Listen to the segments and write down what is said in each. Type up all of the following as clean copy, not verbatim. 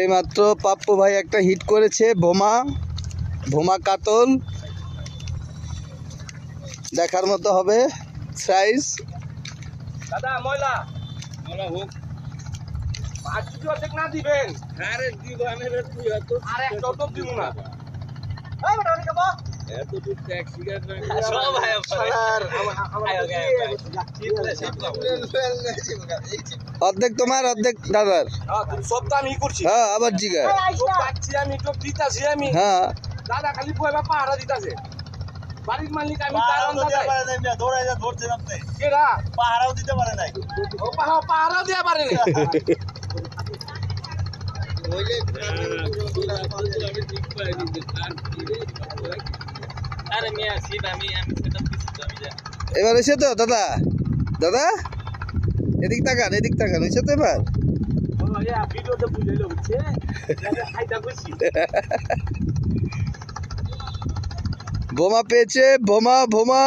এইমাত্র পাপ্পু ভাই একটা হিট করেছে, বোমা ভোমা কাতল, দেখার মতো হবে সাইজ। দাদা ময়লা ময়লা হোক, পাঁচ কিছু অর্ধেক না দিবেন। আরে দিবানের তুই এত আরে কত দিব না। এই বড় নি কেবো এত তুই ট্যাক্সি গাড়ি না সব ভাই স্যার অর্ধেক তোমার অর্ধেক দাদার। হ্যাঁ তুমি সব তো আমি করছি। হ্যাঁ আবার জিগা সব পাচ্ছি আমি, সব দিতাছি আমি। হ্যাঁ দাদা খালি পয়বা পাহারা দিতাছে। বাড়ির মালিক আমি, তার দিতে পারে নাই, দৌড়াই যা ধরছেন আপনি। কেডা পাহারাও দিতে পারে নাই? ও পাহারাও দিতে পারে নাই। আরে মিয়া সিট আমি সেটআপ দিছি তো আমি জানি। এবার এসে তো দাদা, দাদা এদিক তাকান, এদিক তাকান, এসে তো এবার। ও ইয়া ভিডিওতে বুঝাইলো বুঝছে, খাইতা কইছি। বোমা পেয়েছে, বোমা বোমা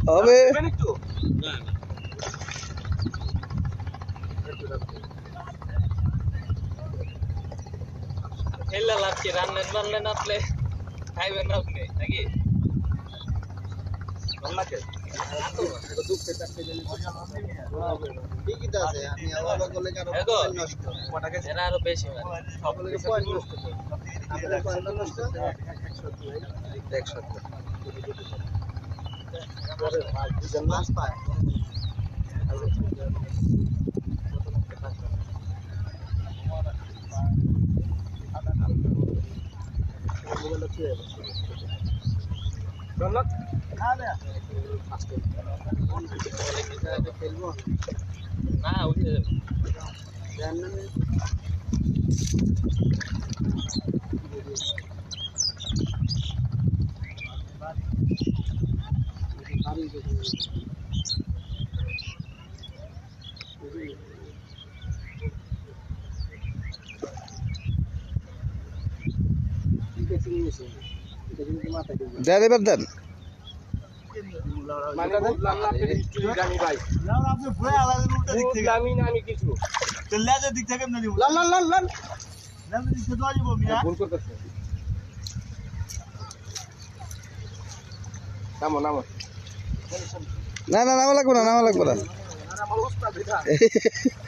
হবে। খেলা লাগছে, রান্নার বান্না নাতলে খাইবেন না আপনি নাকি? রান্নাকে আরো বেশি মাছ পায়। না উঠে যাবে। দেন এবার দেন। আমি কিছু নামো নামো না না নামা লাগবো না, নামা লাগবো না।